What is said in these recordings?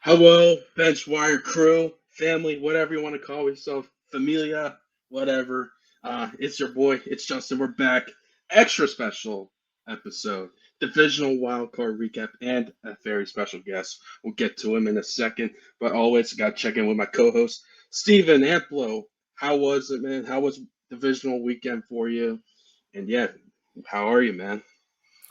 Hello, BenchWire crew, family, whatever you want to call yourself, familia, whatever. It's your boy, it's Justin. We're back. Extra special episode, Divisional Wild Card recap, and a very special guest. We'll get to him in a second, but always got to check in with my co-host, Steven Amplo. How was it, man? How was Divisional weekend for you? And yeah, how are you, man?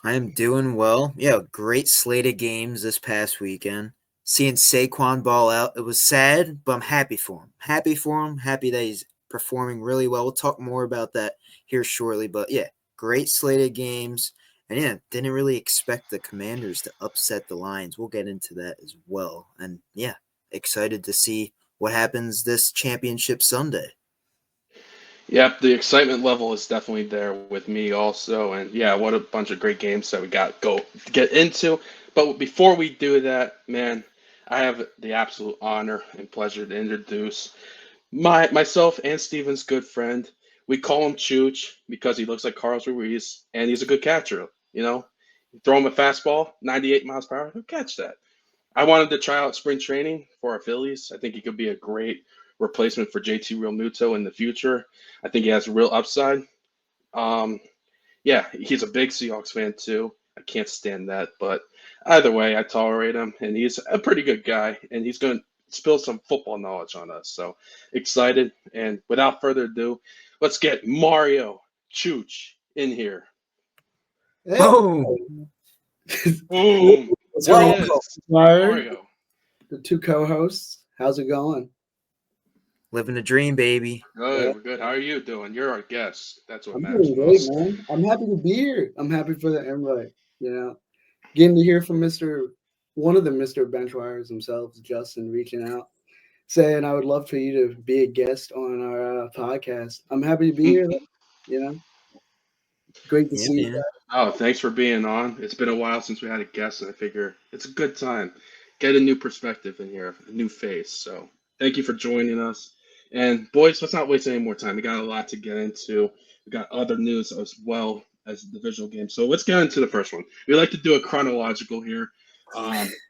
I am doing well. Yeah, great slate of games this past weekend. Seeing Saquon ball out, it was sad, but I'm happy for him. Happy for him. Happy that he's performing really well. We'll talk more about that here shortly. But yeah, great slate of games. And yeah, didn't really expect the Commanders to upset the Lions. We'll get into that as well. And yeah, excited to see what happens this championship Sunday. Yep, the excitement level is definitely there with me also, and yeah, what a bunch of great games that we got go to get into. But before we do that, man, I have the absolute honor and pleasure to introduce myself and Steven's good friend. We call him Chooch because he looks like Carlos Ruiz, and he's a good catcher. You know, throw him a fastball, 98 miles per hour, he'll catch that. I wanted to try out spring training for our Phillies. I think he could be a great replacement for JT Realmuto in the future. I think he has real upside. Um, yeah, he's a big Seahawks fan too. I can't stand that, but either way, I tolerate him, and he's a pretty good guy, and he's going to spill some football knowledge on us. So excited, and without further ado, let's get Mario Chooch in here. Hey, Boom! Boom! what's There he going Welcome. on, is, Wire? Mario. The two co-hosts. How's it going? Living the dream, baby. Yeah, Good, we're good. How are you doing? You're our guest. That's what I'm matters doing great, most. man. I'm happy to be here. I'm happy for the invite. Getting to hear from one of the Mr. Benchwires themselves, Justin, reaching out, saying I would love for you to be a guest on our podcast. I'm happy to be here. You know, great to Yeah, see you man. Oh, thanks for being on. It's been a while since we had a guest, and I figure it's a good time. Get a new perspective in here, a new face. So thank you for joining us. And boys, let's not waste any more time. We got a lot to get into. We got other news as well as the visual game. So let's get into the first one. We like to do a chronological here.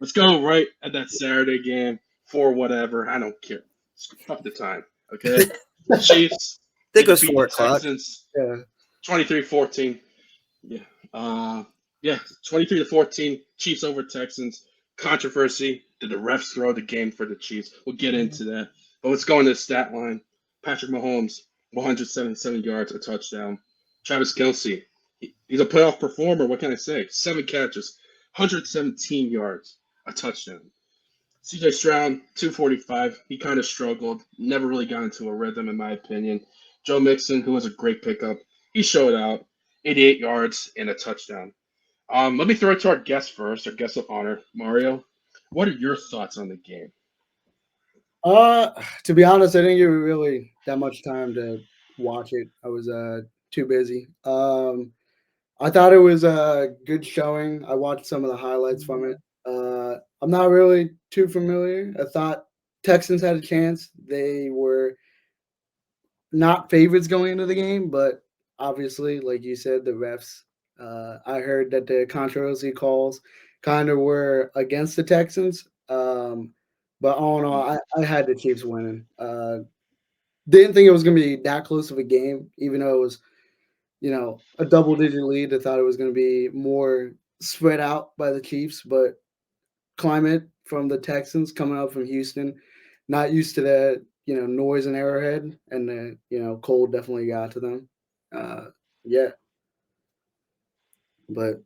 Let's go right at that Saturday game for whatever. I don't care. Fuck the time. Okay. Chiefs, I they think it was defeat the 4 o'clock. Texans guys. 23-14. Yeah. Yeah, 23-14, Chiefs over Texans. Controversy. Did the refs throw the game for the Chiefs? We'll get into that. But let's go into the stat line. Patrick Mahomes, 177 yards, a touchdown. Travis Kelsey, he's a playoff performer. What can I say? 7 catches, 117 yards, a touchdown. CJ Stroud, 245. He kind of struggled. Never really got into a rhythm, in my opinion. Joe Mixon, who was a great pickup, he showed out. 88 yards and a touchdown. Let me throw it to our guest first, our guest of honor, Mario. What are your thoughts on the game? To be honest, I didn't get really that much time to watch it. I was too busy. I thought it was a good showing. I watched some of the highlights from it. I'm not really too familiar. I thought Texans had a chance. They were not favorites going into the game, but obviously, like you said, the refs. I heard that the controversy calls kind of were against the Texans. But all in all, I had the Chiefs winning. Didn't think it was going to be that close of a game, even though it was a double digit lead. I thought it was going to be more spread out by the Chiefs, but climate from the Texans coming up from Houston, not used to that, noise and Arrowhead, and the, cold definitely got to them. Uh, yeah, but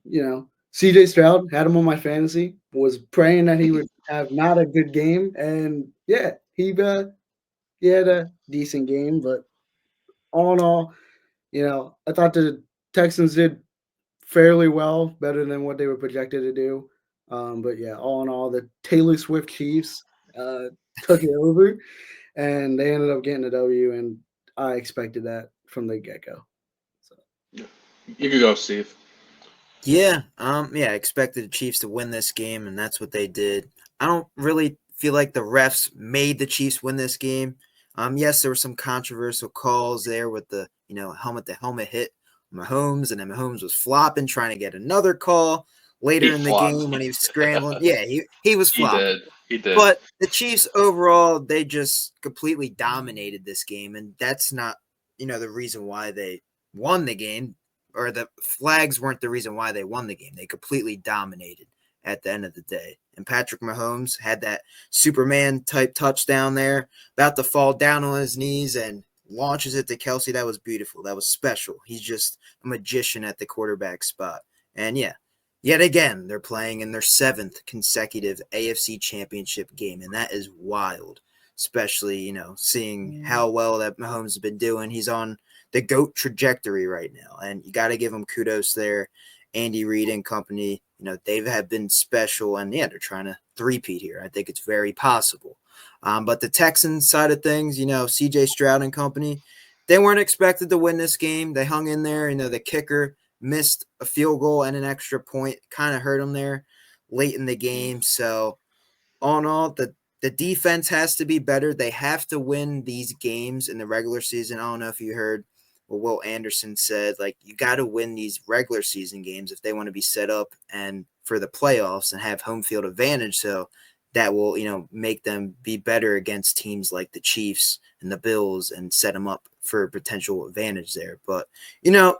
CJ Stroud had him on my fantasy, was praying that he would have not a good game, and yeah, he had a decent game, but all in all, I thought the Texans did fairly well, better than what they were projected to do. But yeah, all in all, the Taylor Swift Chiefs uh, took it over, and they ended up getting a W, and I expected that from the get go. So You could go, Steve. Yeah, I expected the Chiefs to win this game, and that's what they did. I don't really feel like the refs made the Chiefs win this game. Yes, there were some controversial calls there with the, helmet to helmet hit Mahomes, and then Mahomes was flopping, trying to get another call He later in the flopped. game when he was scrambling. Yeah, he was He flopping. did. He did. But the Chiefs overall, they just completely dominated this game, and that's not, the reason why they won the game, or the flags weren't the reason why they won the game. They completely dominated at the end of the day. And Patrick Mahomes had that Superman type touchdown there, about to fall down on his knees and launches it to Kelsey. That was beautiful. That was special. He's just a magician at the quarterback spot. And yeah, yet again, they're playing in their 7th consecutive AFC Championship game, and that is wild, especially, seeing how well that Mahomes has been doing. He's on the GOAT trajectory right now, and you got to give him kudos there. Andy Reid and company, they have been special, and yeah, they're trying to three-peat here. I think it's very possible. But the Texans side of things, CJ Stroud and company, they weren't expected to win this game. They hung in there. The kicker missed a field goal and an extra point, kind of hurt them there late in the game. So all in all, the defense has to be better. They have to win these games in the regular season. I don't know if you heard what Will Anderson said. Like, you got to win these regular season games if they want to be set up and for the playoffs and have home field advantage. So that will, make them be better against teams like the Chiefs and the Bills and set them up for a potential advantage there. But,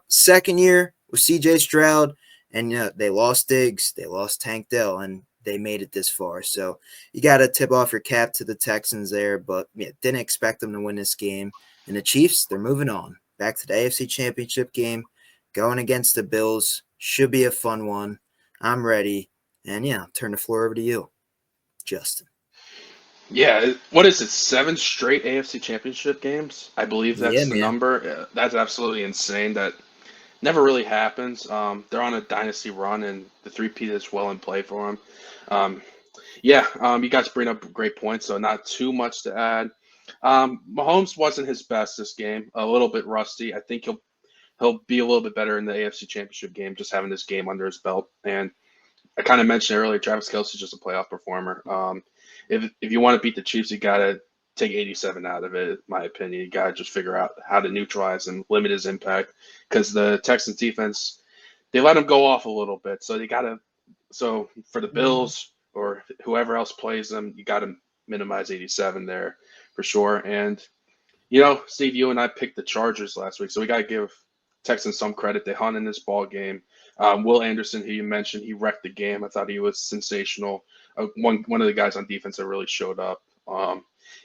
second year with CJ Stroud, and they lost Diggs, they lost Tank Dell, and they made it this far. So you got to tip off your cap to the Texans there, but yeah, didn't expect them to win this game. And the Chiefs, they're moving on back to the AFC Championship game, going against the Bills. Should be a fun one. I'm ready. And yeah, I'll turn the floor over to you, Justin. Yeah, what is it? 7 straight AFC Championship games? I believe that's Yeah, the man. number. That's absolutely insane. That never really happens. They're on a dynasty run, and the three-peat is well in play for them. You guys bring up great points, so not too much to add. Mahomes wasn't his best this game. A little bit rusty. I think he'll be a little bit better in the AFC Championship game, just having this game under his belt. And I kind of mentioned earlier, Travis Kelce's just a playoff performer. If you want to beat the Chiefs, you got to take 87 out of it, in my opinion. You got to just figure out how to neutralize and limit his impact, because the Texans defense, they let him go off a little bit. So so for the Bills or whoever else plays them, you got to minimize 87 there for sure. And, Steve, you and I picked the Chargers last week, so we got to give Texans some credit. They hung in this ball game. Will Anderson, who you mentioned, he wrecked the game. I thought he was sensational. One of the guys on defense that really showed up.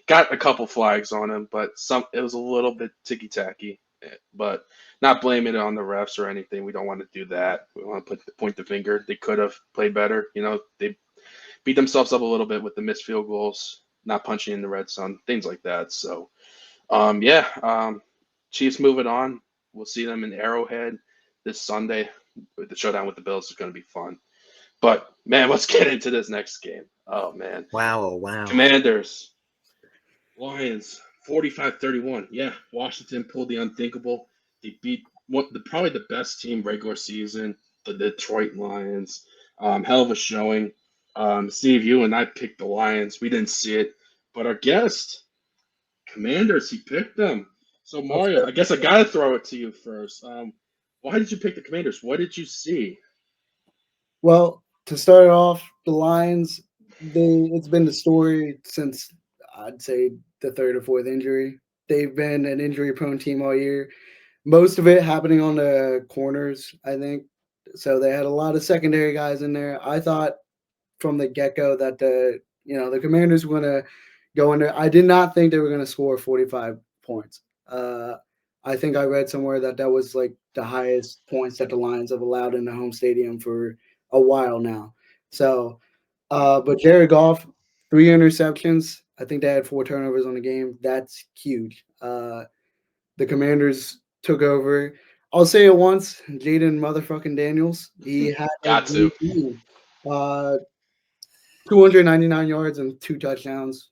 Got a couple flags on him, but it was a little bit ticky-tacky. But not blaming it on the refs or anything. We don't want to do that. We want to point the finger. They could have played better. They beat themselves up a little bit with the missed field goals, not punching in the red zone, things like that. So, Chiefs moving on. We'll see them in Arrowhead this Sunday. The showdown with the Bills is going to be fun. But, man, let's get into this next game. Oh, man. Wow. Commanders, Lions, 45-31. Yeah, Washington pulled the unthinkable. They beat probably the best team regular season, the Detroit Lions. Hell of a showing. Steve, you and I picked the Lions. We didn't see it. But our guest, Commanders, he picked them. So, Mario, I guess I got to throw it to you first. Why did you pick the Commanders? What did you see? Well, to start off, the Lions, it's been the story since I'd say the third or fourth injury. They've been an injury-prone team all year. Most of it happening on the corners, I think. So they had a lot of secondary guys in there. I thought from the get-go that the Commanders were going to go in there. I did not think they were going to score 45 points. I think I read somewhere that was like the highest points that the Lions have allowed in the home stadium for a while now. So, but Jared Goff, 3 interceptions. I think they had 4 turnovers on the game. That's huge. The Commanders took over. I'll say it once, Jayden motherfucking Daniels. He had Got to. 299 yards and 2 touchdowns.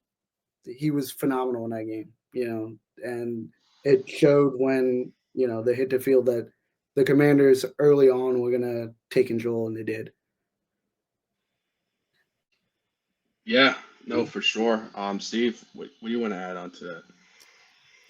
He was phenomenal in that game, and it showed when, they hit the field that the Commanders early on were going to take control, and they did. Yeah, no, for sure. Steve, what do you want to add on to that?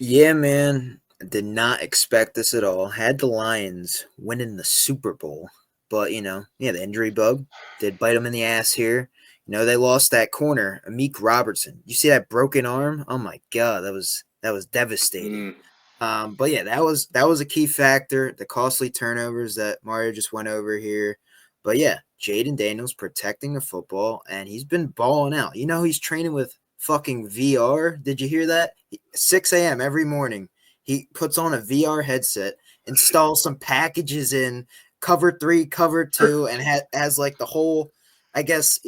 Yeah, man. I did not expect this at all. Had the Lions winning the Super Bowl. But, the injury bug did bite them in the ass here. they lost that corner, Amik Robertson. You see that broken arm? Oh my god, that was devastating. Mm. But yeah, that was a key factor. The costly turnovers that Mario just went over here. But yeah, Jayden Daniels protecting the football, and he's been balling out. He's training with fucking VR. Did you hear that? 6 a.m. every morning, he puts on a VR headset, installs some packages in cover 3, cover 2, and has like the whole, I guess,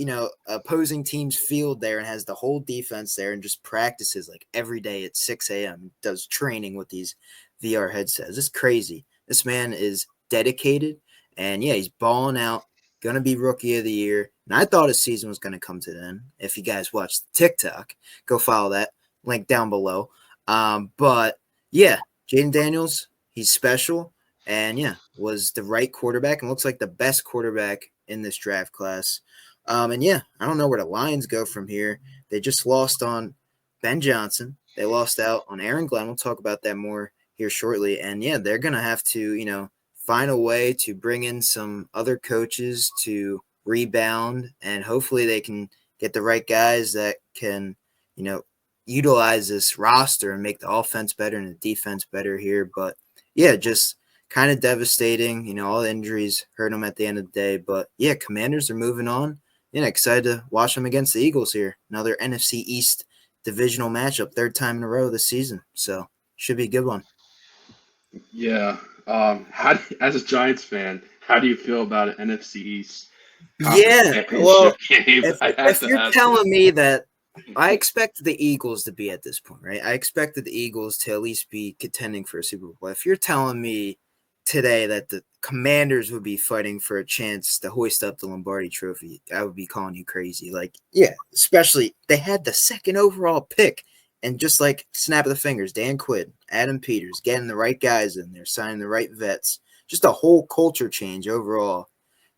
opposing team's field there, and has the whole defense there, and just practices like every day at 6 a.m. Does training with these VR headsets. It's crazy. This man is dedicated, and yeah, he's balling out. Gonna be rookie of the year. And I thought his season was gonna come to an end. If you guys watched TikTok, go follow that link down below. But yeah, Jayden Daniels, he's special, and yeah, was the right quarterback, and looks like the best quarterback in this draft class. And yeah, I don't know where the Lions go from here. They just lost on Ben Johnson. They lost out on Aaron Glenn. We'll talk about that more here shortly. And yeah, they're gonna have to, find a way to bring in some other coaches to rebound, and hopefully they can get the right guys that can, utilize this roster and make the offense better and the defense better here. But yeah, just kind of devastating. All the injuries hurt them at the end of the day. But yeah, Commanders are moving on. Yeah, excited to watch them against the Eagles here. Another NFC East divisional matchup, third time in a row this season. So should be a good one. Yeah. As a Giants fan, how do you feel about an NFC East conference Yeah, well, championship game? I have if to you're ask telling me that I expected the Eagles to be at this point, right? I expected the Eagles to at least be contending for a Super Bowl. If you're telling me today that the Commanders would be fighting for a chance to hoist up the Lombardi Trophy, I would be calling you crazy. Like, yeah, especially they had the second overall pick, and just like snap of the fingers, Dan Quinn, Adam Peters, getting the right guys in there, signing the right vets, just a whole culture change overall.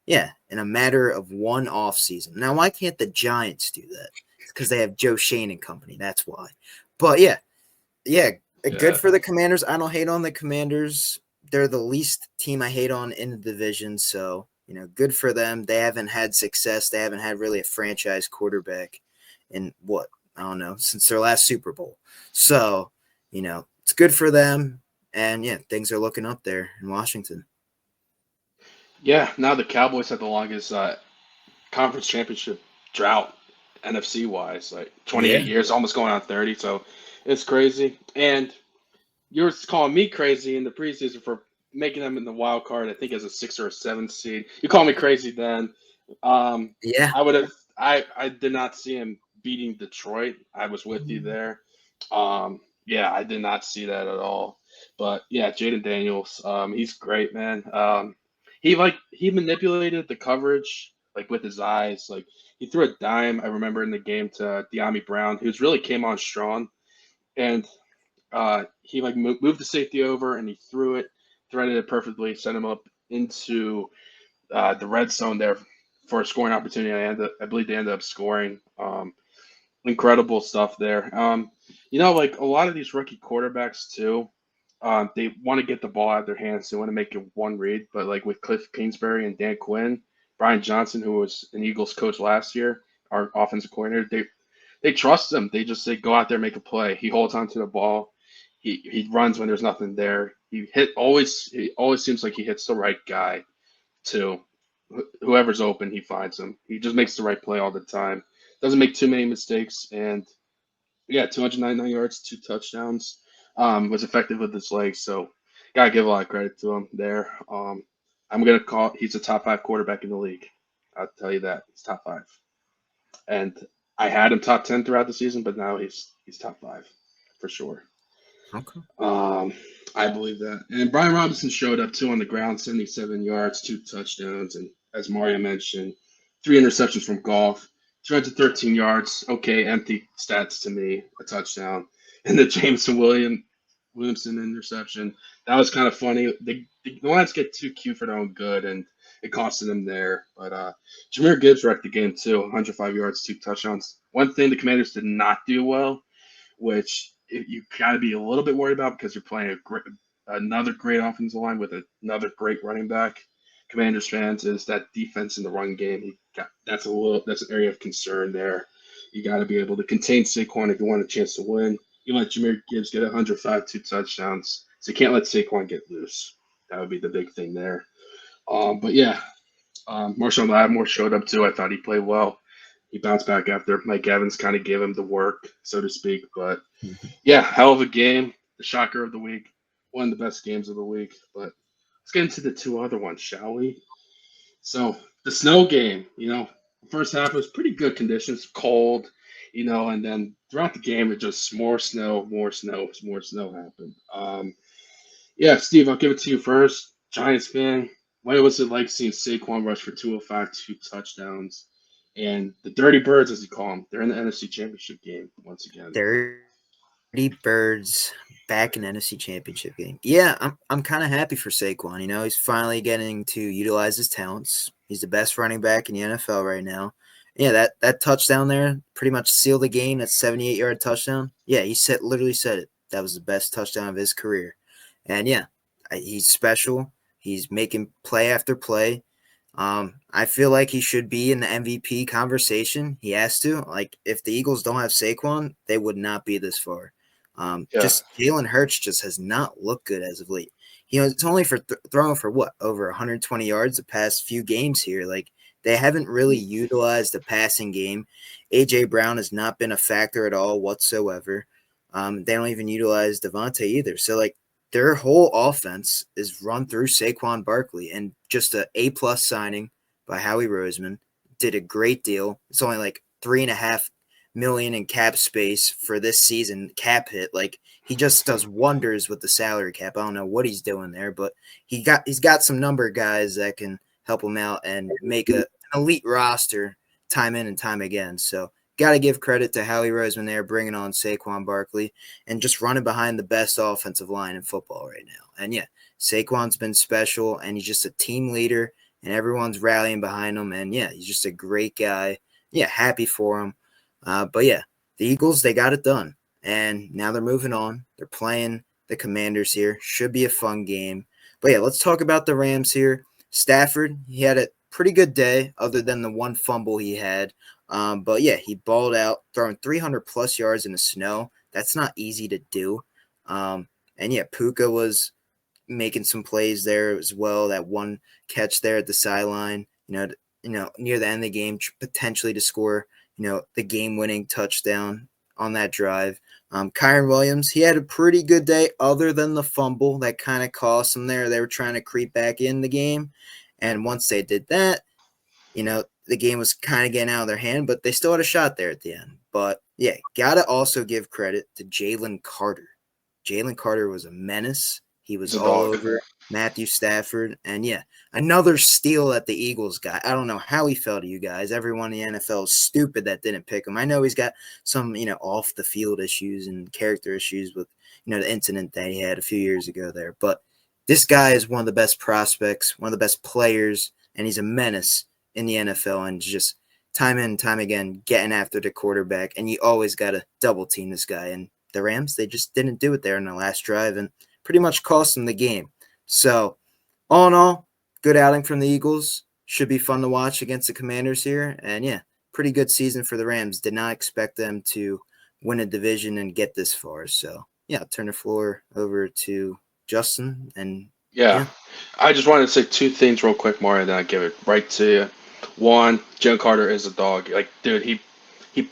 Yeah, in a matter of one off season. Now, why can't the Giants do that? It's because they have Joe Shane and company. That's why. But yeah, good Yeah. for the Commanders. I don't hate on the Commanders. They're the least team I hate on in the division. So, good for them. They haven't had success. They haven't had really a franchise quarterback in what? I don't know, since their last Super Bowl. So, it's good for them. And yeah, things are looking up there in Washington. Yeah. Now the Cowboys have the longest conference championship drought, NFC wise, like 28 Yeah. years, almost going on 30. So it's crazy. And you were calling me crazy in the preseason for making them in the wild card. I think as a 6 or 7 seed. You called me crazy then. Yeah. I would have. I did not see him beating Detroit. I was with you there. Yeah, I did not see that at all. But yeah, Jayden Daniels, he's great, man. He manipulated the coverage like with his eyes. Like he threw a dime. I remember in the game to De'Ami Brown, who's really came on strong, and he like moved the safety over and he threw it, threaded it perfectly, set him up into the red zone there for a scoring opportunity. I believe they ended up scoring. Incredible stuff there. Like a lot of these rookie quarterbacks too, they want to get the ball out of their hands. They want to make it one read. But like with Cliff Kingsbury and Dan Quinn, Brian Johnson, who was an Eagles coach last year, our offensive coordinator, they trust him. They just say go out there, make a play. He holds on to the ball. He runs when there's nothing there. He always seems like he hits the right guy too. Whoever's open, he finds him. He just makes the right play all the time. Doesn't make too many mistakes, and yeah, 299 yards, 2 touchdowns. Was effective with his legs, so gotta give a lot of credit to him there. I'm gonna call he's a top 5 quarterback in the league. I'll tell you that he's top 5, and I had him top 10 throughout the season, but now he's top 5 for sure. Okay. Um, I believe that. And Brian Robinson showed up too on the ground, 77 yards, 2 touchdowns, and as Mario mentioned, 3 interceptions from Golf, 213 yards. Okay, empty stats to me, a touchdown, and the Williamson interception. That was kind of funny. The Lions get too cute for their own good, and it costed them there. But Jahmyr Gibbs wrecked the game too, 105 yards, 2 touchdowns. One thing the Commanders did not do well, which you got to be a little bit worried about because you're playing another great offensive line with another great running back. Commanders fans is that defense in the run game. that's an area of concern there. You got to be able to contain Saquon if you want a chance to win. You let Jahmyr Gibbs get 105, 2 touchdowns, so you can't let Saquon get loose. That would be the big thing there. But yeah, Marshawn Lattimore showed up too. I thought he played well. He bounced back after Mike Evans kind of gave him the work, so to speak. But yeah, hell of a game. The shocker of the week. One of the best games of the week. But let's get into the two other ones, shall we? So the snow game, the first half was pretty good conditions, cold, and then throughout the game it just more snow, more snow, more snow happened. Yeah, Steve, I'll give it to you first. Giants fan, what was it like seeing Saquon rush for 205, 2 touchdowns, and the Dirty Birds, as you call them, they're in the NFC Championship game once again. Dirty Birds back in NFC Championship game. Yeah, I'm kind of happy for Saquon. He's finally getting to utilize his talents. He's the best running back in the NFL right now. Yeah, that touchdown there pretty much sealed the game. That 78-yard touchdown. Yeah, he literally said it. That was the best touchdown of his career. And yeah, he's special. He's making play after play. I feel like he should be in the MVP conversation. He has to. Like, if the Eagles don't have Saquon, they would not be this far. Just Jalen Hurts just has not looked good as of late. It's only for throwing for over 120 yards the past few games here. Like, they haven't really utilized the passing game. A.J. Brown has not been a factor at all whatsoever. They don't even utilize Devontae either. So, like, their whole offense is run through Saquon Barkley, and just a A+ signing by Howie Roseman. Did a great deal. It's only like $3.5 million in cap space for this season, cap hit. Like, he just does wonders with the salary cap. I don't know what he's doing there, but he's got some number of guys that can help him out and make an elite roster time in and time again. So got to give credit to Howie Roseman there, bringing on Saquon Barkley and just running behind the best offensive line in football right now. And yeah, Saquon's been special, and he's just a team leader, and everyone's rallying behind him. And yeah, he's just a great guy. Yeah, happy for him. But yeah, the Eagles, they got it done. And now they're moving on. They're playing the Commanders here. Should be a fun game. But yeah, let's talk about the Rams here. Stafford, he had a pretty good day other than the one fumble he had. But yeah, he balled out, throwing 300+ yards in the snow. That's not easy to do. And yeah, Puka was making some plays there as well. That one catch there at the sideline, near the end of the game, potentially to score, the game-winning touchdown on that drive. Kyren Williams, he had a pretty good day other than the fumble that kind of cost him there. They were trying to creep back in the game. And once they did that, the game was kind of getting out of their hand, but they still had a shot there at the end. But yeah, got to also give credit to Jalen Carter. Jalen Carter was a menace. He was all over Matthew Stafford. And yeah, another steal that the Eagles got. I don't know how he fell to you guys. Everyone in the NFL is stupid that didn't pick him. I know he's got some, off the field issues and character issues with, the incident that he had a few years ago there. But this guy is one of the best prospects, one of the best players, and he's a menace in the NFL, and just time in and time again getting after the quarterback. And you always got to double team this guy. And the Rams, they just didn't do it there in the last drive and pretty much cost them the game. So all in all, good outing from the Eagles. Should be fun to watch against the Commanders here. And yeah, pretty good season for the Rams. Did not expect them to win a division and get this far. So yeah, I'll turn the floor over to Justin. And yeah. I just wanted to say two things real quick, Mario, and then I give it right to you. One, Jalen Carter is a dog. Like, dude, he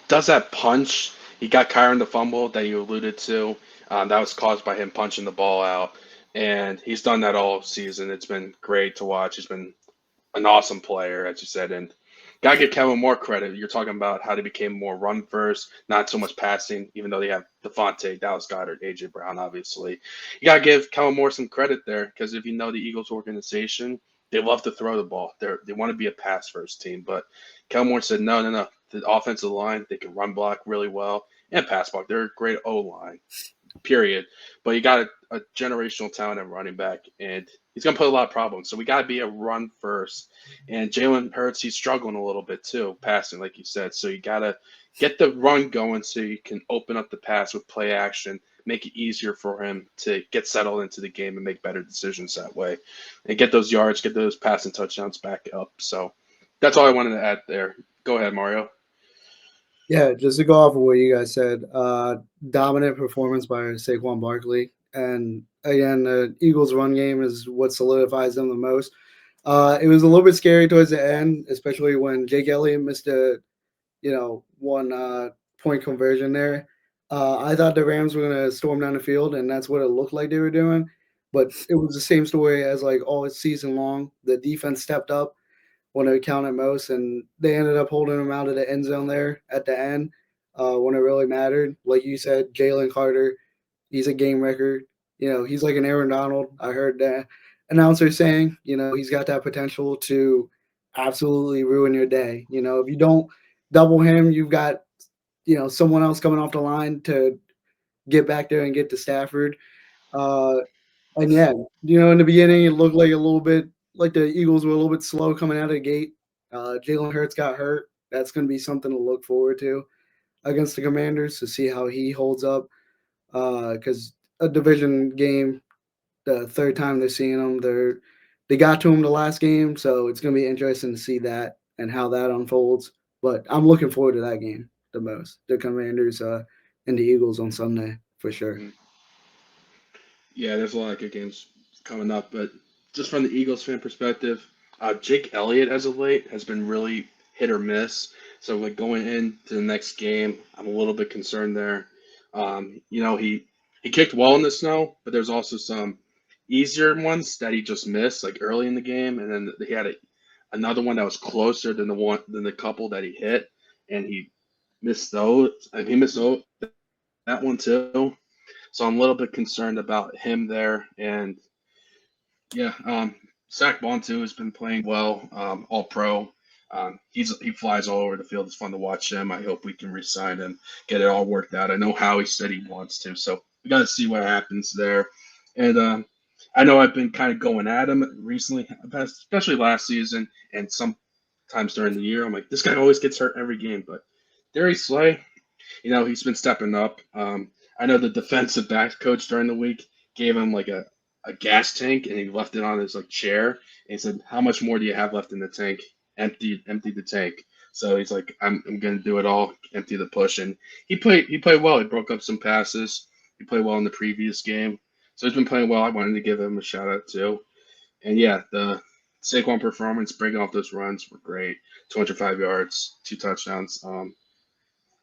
does that punch. He got Kyron the fumble that you alluded to. That was caused by him punching the ball out. And he's done that all season. It's been great to watch. He's been an awesome player, as you said. And got to give Kevin more credit. You're talking about how they became more run first, not so much passing, even though they have Devontae, Dallas Goedert, A.J. Brown, obviously. You got to give Kevin Moore some credit there, because if you know the Eagles organization, they love to throw the ball. They want to be a pass-first team. But Kevin Moore said, no. The offensive line, they can run block really well and pass block. They're a great O-line, period. But you got a generational talent at running back, and he's going to put a lot of problems. So we got to be a run first. And Jalen Hurts, he's struggling a little bit too, passing, like you said. So you got to get the run going so you can open up the pass with play action, make it easier for him to get settled into the game and make better decisions that way, and get those yards, get those passing touchdowns back up. So That's all I wanted to add there. Go ahead, Mario. Yeah, just to go off of what you guys said, dominant performance by Saquon Barkley, and again, the Eagles' run game is what solidifies them the most. It was a little bit scary towards the end, especially when Jake Elliott missed a, one point conversion there. I thought the Rams were going to storm down the field, and that's what it looked like they were doing. But it was the same story as like all season long. The defense stepped up when it counted most, and they ended up holding him out of the end zone there at the end when it really mattered. Like you said, Jalen Carter, he's a game record. He's like an Aaron Donald. I heard the announcer saying, he's got that potential to absolutely ruin your day. If you don't double him, you've got, someone else coming off the line to get back there and get to Stafford. Uh, and yeah, in the beginning, it looked like a little bit like the Eagles were a little bit slow coming out of the gate. Jalen Hurts got hurt. That's going to be something to look forward to against the Commanders to see how he holds up. Because a division game, the third time they're seeing them, they got to him the last game, so it's going to be interesting to see that and how that unfolds. But I'm looking forward to that game the most. The Commanders and the Eagles on Sunday for sure. Mhm. Yeah, there's a lot of good games coming up, but just from the Eagles fan perspective, Jake Elliott as of late has been really hit or miss. So like going into the next game, I'm a little bit concerned there. He kicked well in the snow, but there's also some easier ones that he just missed like early in the game, and then he had another one that was closer than the couple that he hit, and he missed those. And he missed that one too. So I'm a little bit concerned about him there. And yeah, Zach Bontu has been playing well, all pro. He flies all over the field. It's fun to watch him. I hope we can re-sign him, get it all worked out. I know Howie said he wants to, so we got to see what happens there. And I know I've been kind of going at him recently, especially last season, and sometimes during the year. I'm like, this guy always gets hurt every game, but Darius Slay, he's been stepping up. I know the defensive back coach during the week gave him like a gas tank and he left it on his like chair. And he said, "How much more do you have left in the tank? Empty the tank." So he's like, I'm gonna do it all, empty the push. And he played well. He broke up some passes. He played well in the previous game. So he's been playing well. I wanted to give him a shout out too. And yeah, the Saquon performance, breaking off those runs were great. 205 yards, 2 touchdowns.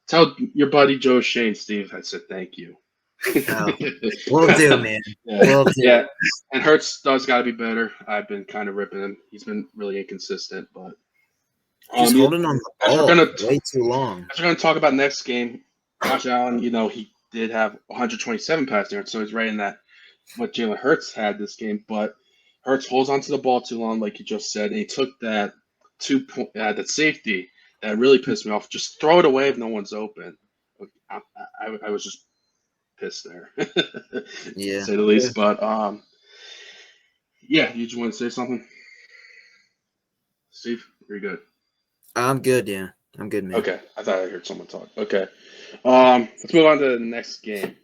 Tell your buddy Joe Shane, Steve, I said thank you. Oh, will do, man. Yeah, Will do. yeah. And Hurts does got to be better. I've been kind of ripping him. He's been really inconsistent, but He's holding on the as we're ball gonna way too long. as we're gonna talk about next game, Josh Allen, he did have 127 passing yards, so he's right in that what Jalen Hurts had this game. But Hurts holds onto the ball too long, like you just said, and he took that 2 point that safety that really pissed me off. Just throw it away if no one's open. I was just pissed there, Yeah. to say the least. But yeah, you just want to say something, Steve? You're good. I'm good, yeah. I'm good, man. Okay, I thought I heard someone talk. Okay, let's move on to the next game.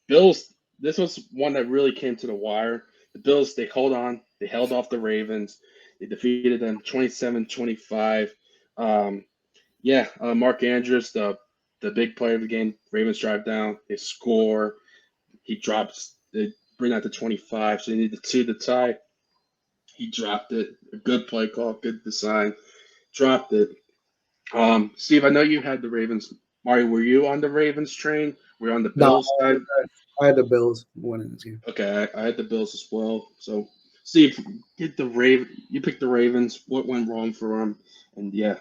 Bills. This was one that really came to the wire. The Bills, they hold on. They held off the Ravens. They defeated them 27-25. Mark Andrews, the big player of the game. Ravens drive down. They score. He drops. They bring out to 25. So they need the 2 to tie. He dropped it. A good play call. Good design. Dropped it. Steve, I know you had the Ravens. Mario, were you on the Ravens train? Were you on the No, Bills side? I had the Bills winning this game. Okay, I had the Bills as well. So, Steve, you picked the Ravens. What went wrong for them? And yeah.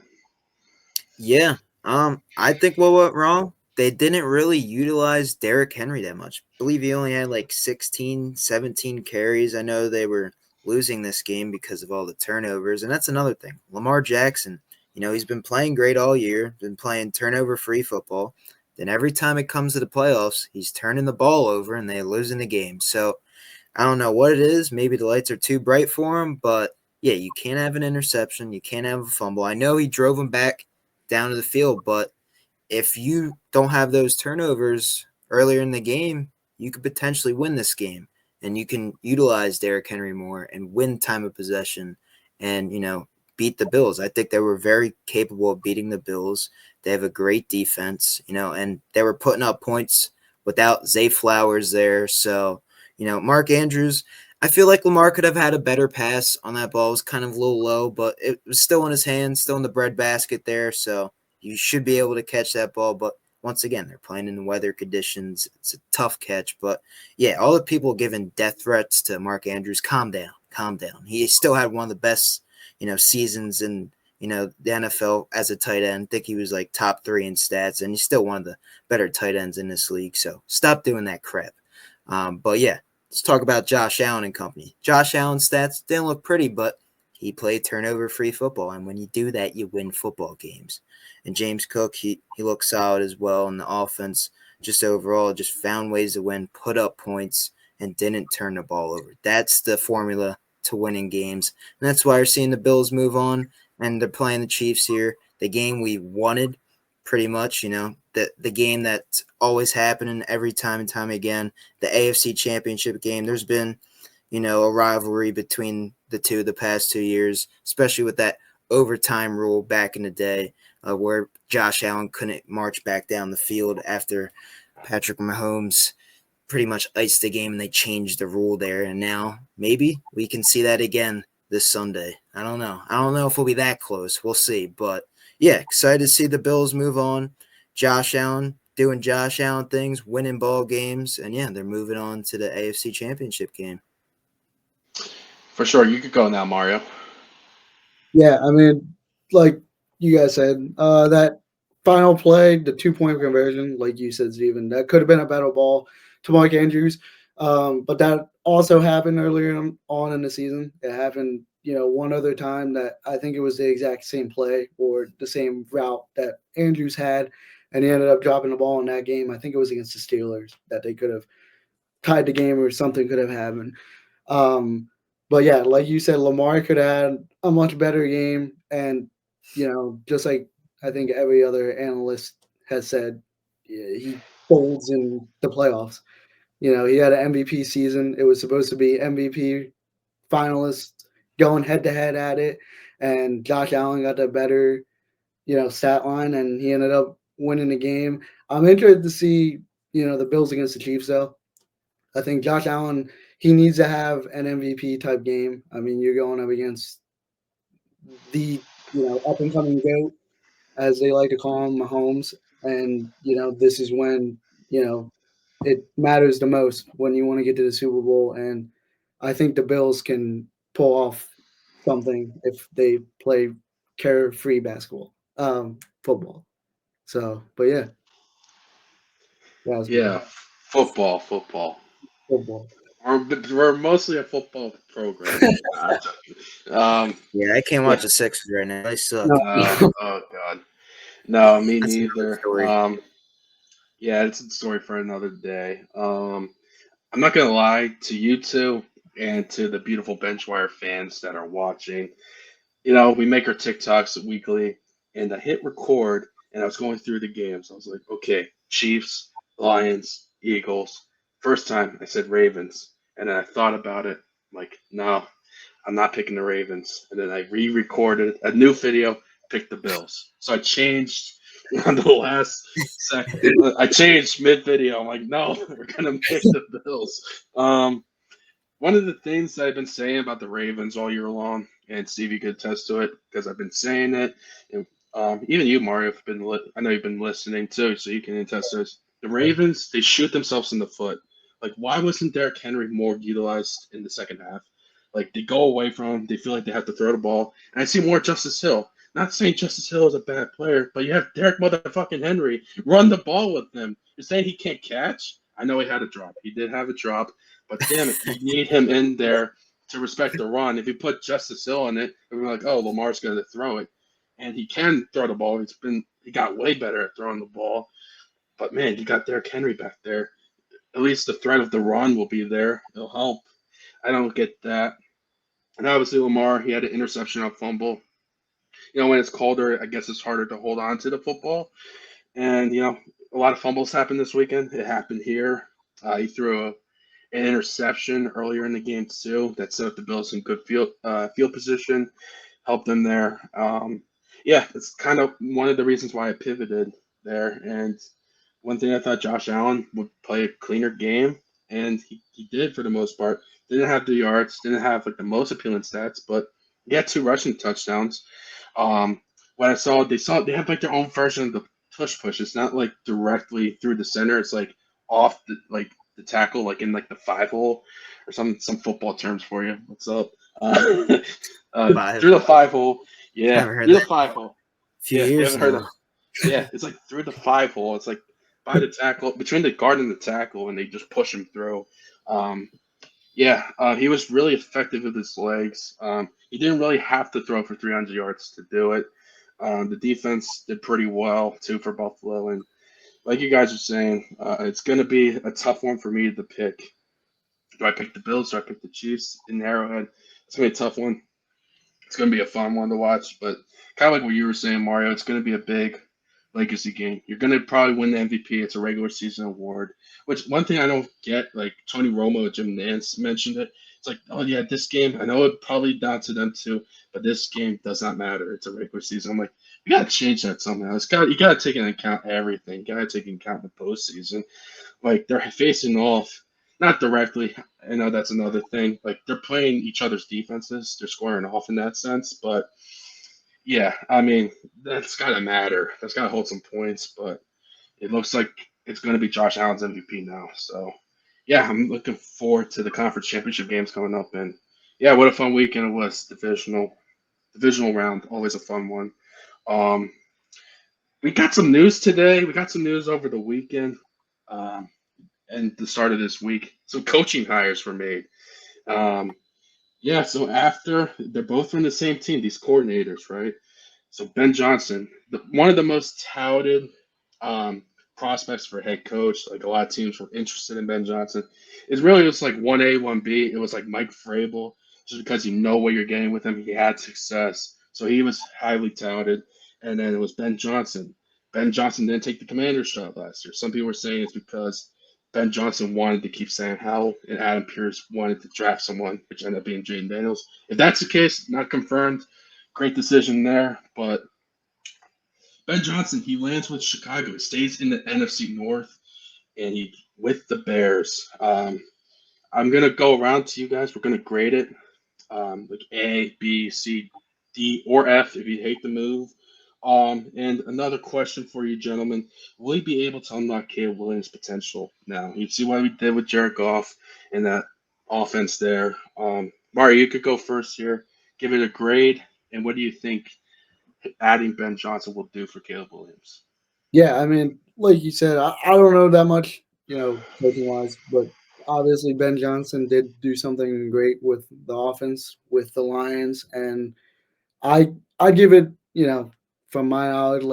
Yeah. I think what went wrong, they didn't really utilize Derrick Henry that much. I believe he only had like 16, 17 carries. I know they were losing this game because of all the turnovers. And that's another thing. Lamar Jackson, he's been playing great all year, been playing turnover-free football. Then every time it comes to the playoffs, he's turning the ball over and they're losing the game. So I don't know what it is. Maybe the lights are too bright for him, but yeah, you can't have an interception. You can't have a fumble. I know he drove him back down to the field, but if you don't have those turnovers earlier in the game, you could potentially win this game, and you can utilize Derrick Henry more and win time of possession and, beat the Bills. I think they were very capable of beating the Bills. They have a great defense, and they were putting up points without Zay Flowers there. So, Mark Andrews, I feel like Lamar could have had a better pass on that ball. It was kind of a little low, but it was still in his hands, still in the breadbasket there. So you should be able to catch that ball. But once again, they're playing in weather conditions. It's a tough catch. But yeah, all the people giving death threats to Mark Andrews, calm down, calm down. He still had one of the best, seasons in, the NFL as a tight end. I think he was like top 3 in stats, and he's still one of the better tight ends in this league. So stop doing that crap. But yeah, let's talk about Josh Allen and company. Josh Allen's stats didn't look pretty, but he played turnover-free football, and when you do that, you win football games. And James Cook, he looked solid as well in the offense. Just overall, just found ways to win, put up points, and didn't turn the ball over. That's the formula to winning games. And that's why we're seeing the Bills move on, and they're playing the Chiefs here. The game we wanted, pretty much, the game that's always happening every time and time again, the AFC Championship game. There's been, a rivalry between the two the past 2 years, especially with that overtime rule back in the day, where Josh Allen couldn't march back down the field after Patrick Mahomes pretty much iced the game, and they changed the rule there. And now maybe we can see that again this Sunday. I don't know. I don't know if we'll be that close. We'll see. But yeah, excited to see the Bills move on. Josh Allen doing Josh Allen things, winning ball games, and yeah, they're moving on to the AFC Championship game. For sure, you could go now, Mario. Yeah, I mean, like you guys said, that final play, the 2-point conversion, like you said, Steven, that could have been a better ball to Mark Andrews. But that also happened earlier on in the season. It happened, one other time that I think it was the exact same play or the same route that Andrews had, and he ended up dropping the ball in that game. I think it was against the Steelers that they could have tied the game or something could have happened. But yeah, like you said, Lamar could have had a much better game. And, just like I think every other analyst has said, he folds in the playoffs. He had an MVP season. It was supposed to be MVP finalists going head to head at it. And Josh Allen got the better, stat line, and he ended up winning the game. I'm interested to see, the Bills against the Chiefs, though. I think Josh Allen, he needs to have an MVP type game. I mean, you're going up against the, up and coming GOAT, as they like to call him, Mahomes. And, this is when, it matters the most when you want to get to the Super Bowl. And I think the Bills can pull off something if they play carefree football. So, but yeah. Yeah, football. Football. We're mostly a football program. Yeah, I can't watch Yeah. the Sixers right now. They suck. No. Oh God, no, me That's another neither. story. Yeah, it's a story for another day. I'm not gonna lie to you two and to the beautiful BenchWire fans that are watching. We make our TikToks weekly, and I hit record, and I was going through the games. I was like, okay, Chiefs, Lions, Eagles. First time I said Ravens, and then I thought about it. I'm like, no, I'm not picking the Ravens. And then I re-recorded a new video, picked the Bills. So I changed on the last second. I changed mid-video. I'm like, no, we're gonna pick the Bills. One of the things that I've been saying about the Ravens all year long, and Steve, you could attest to it because I've been saying it, and even you, Mario, have been. I know you've been listening too, so you can attest to this. The Ravens, they shoot themselves in the foot. Like, why wasn't Derrick Henry more utilized in the second half? Like, they go away from him. They feel like they have to throw the ball. And I see more Justice Hill. Not saying Justice Hill is a bad player, but you have Derrick motherfucking Henry run the ball with him. You're saying he can't catch? I know he had a drop. He did have a drop. But damn it, you need him in there to respect the run. If you put Justice Hill in it, we're like, oh, Lamar's going to throw it. And he can throw the ball. He got way better at throwing the ball. But man, you got Derrick Henry back there. At least the threat of the run will be there. It'll help. I don't get that. And obviously Lamar, he had an interception on fumble. When it's colder, I guess it's harder to hold on to the football. And a lot of fumbles happened this weekend. It happened here. He threw an interception earlier in the game too that set up the Bills in good field position. help them there. Yeah, it's kind of one of the reasons why I pivoted there. And one thing I thought Josh Allen would play a cleaner game, and he did for the most part. Didn't have the yards, didn't have like the most appealing stats, but he had 2 rushing touchdowns. What I saw, they have like their own version of the push. It's not like directly through the center. It's like off the tackle, like in like the 5 hole or some football terms for you. What's up? Five. Through the 5 hole. Yeah, Haven't heard through the that 5 hole. few Yeah, you years haven't heard now. that. Yeah, it's like through the 5 hole. It's like by the tackle, between the guard and the tackle, and they just push him through. Um, yeah, he was really effective with his legs. He didn't really have to throw for 300 yards to do it. The defense did pretty well too for Buffalo, and like you guys are saying, it's going to be a tough one for me to pick. Do I pick the Bills? Do I pick the Chiefs in Arrowhead? It's going to be a tough one. It's going to be a fun one to watch, but kind of like what you were saying, Mario, it's going to be a big legacy game. You're going to probably win the MVP. It's a regular season award, which one thing I don't get, like Tony Romo and Jim Nance mentioned it. It's like, oh, yeah, this game, I know it probably down to them too, but this game does not matter. It's a regular season. I'm like, you got to change that somehow. You got to take into account everything. You got to take into account the postseason. Like they're facing off, not directly. I know that's another thing. Like they're playing each other's defenses. They're squaring off in that sense. But yeah, I mean that's gotta matter. That's gotta hold some points. But it looks like it's going to be Josh Allen's MVP now. So yeah, I'm looking forward to the conference championship games coming up. And yeah, what a fun weekend it was. Divisional round, always a fun one. Um, we got some news today. We got some news over the weekend. Um, and the start of this week. Some coaching hires were made. Um, yeah, so after they're both from the same team, these coordinators, right? So Ben Johnson, one of the most touted um, prospects for head coach, like a lot of teams were interested in Ben Johnson. It's really just like 1A, 1B. It was like Mike Vrabel, just because you know what you're getting with him. He had success. So he was highly touted. And then it was Ben Johnson. Ben Johnson didn't take the commander's job last year. Some people were saying it's because Ben Johnson wanted to keep Sam Howell and Adam Pearce wanted to draft someone, which ended up being Jayden Daniels. If that's the case, not confirmed. Great decision there. But Ben Johnson, he lands with Chicago. He stays in the NFC North, and he with the Bears. I'm gonna go around to you guys. We're gonna grade it, like A, B, C, D, or F if you hate the move. And another question for you, gentlemen: will he be able to unlock Caleb Williams' potential now? You see what we did with Jared Goff and that offense there. Mario, you could go first here. Give it a grade, and what do you think adding Ben Johnson will do for Caleb Williams? Yeah, I mean, like you said, I don't know that much, coaching wise, but obviously Ben Johnson did do something great with the offense with the Lions, and I give it, from my knowledge,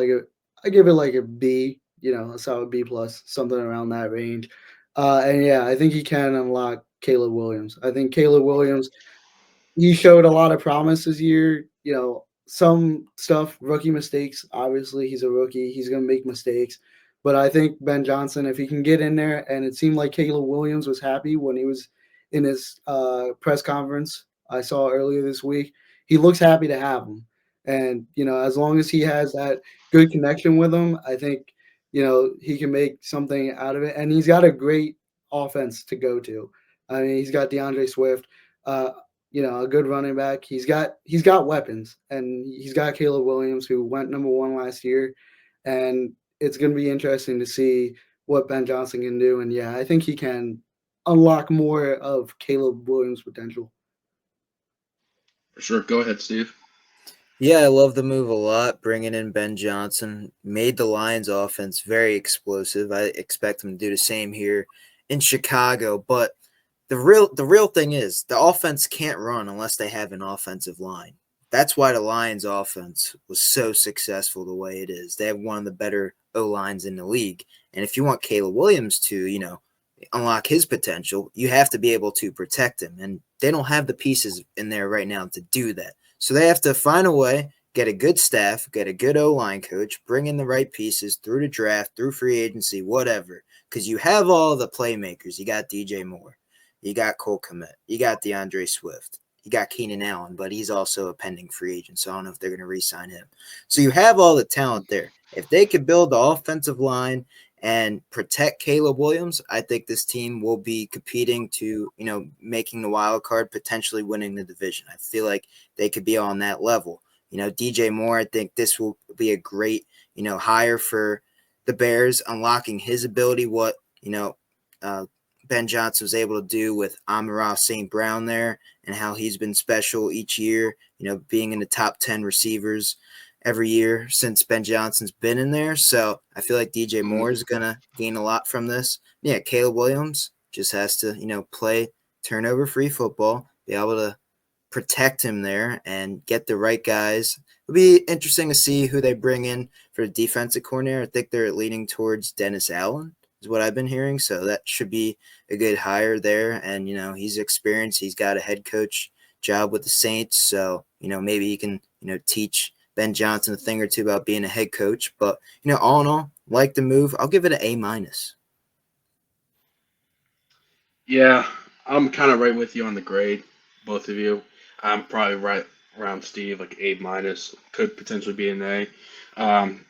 I give it like a B, a solid B plus, something around that range. And yeah, I think he can unlock Caleb Williams. I think Caleb Williams, he showed a lot of promise this year. Some stuff, rookie mistakes. Obviously, he's a rookie. He's going to make mistakes. But I think Ben Johnson, if he can get in there, and it seemed like Caleb Williams was happy when he was in his press conference I saw earlier this week. He looks happy to have him. And, as long as he has that good connection with him, I think, he can make something out of it. And he's got a great offense to go to. I mean, he's got DeAndre Swift. Uh, a good running back. He's got weapons, and he's got Caleb Williams, who went number 1 last year, and it's going to be interesting to see what Ben Johnson can do. And yeah, I think he can unlock more of Caleb Williams' potential. For sure. Go ahead, Steve. Yeah, I love the move a lot. Bringing in Ben Johnson made the Lions offense very explosive. I expect him to do the same here in Chicago, but the real thing is the offense can't run unless they have an offensive line. That's why the Lions offense was so successful the way it is. They have one of the better O-lines in the league. And if you want Caleb Williams to, unlock his potential, you have to be able to protect him. And they don't have the pieces in there right now to do that. So they have to find a way, get a good staff, get a good O-line coach, bring in the right pieces through the draft, through free agency, whatever. Because you have all the playmakers. You got DJ Moore. You got Cole Kmet. You got DeAndre Swift. you got Keenan Allen, but he's also a pending free agent, so I don't know if they're going to re-sign him. So you have all the talent there. If they could build the offensive line and protect Caleb Williams, I think this team will be competing to, making the wild card, potentially winning the division. I feel like they could be on that level. DJ Moore, I think this will be a great, hire for the Bears, unlocking his ability, what, Ben Johnson was able to do with Amon-Ra St. Brown there and how he's been special each year, being in the top 10 receivers every year since Ben Johnson's been in there. So I feel like DJ Moore is going to gain a lot from this. Yeah, Caleb Williams just has to, play turnover-free football, be able to protect him there and get the right guys. It'll be interesting to see who they bring in for the defensive coordinator. I think they're leaning towards Dennis Allen is what I've been hearing. So that should be a good hire there. And, he's experienced. He's got a head coach job with the Saints. So, maybe he can, teach Ben Johnson a thing or two about being a head coach. But, all in all, like the move. I'll give it an A-. Yeah, I'm kind of right with you on the grade, both of you. I'm probably right around Steve, like A minus, could potentially be an A.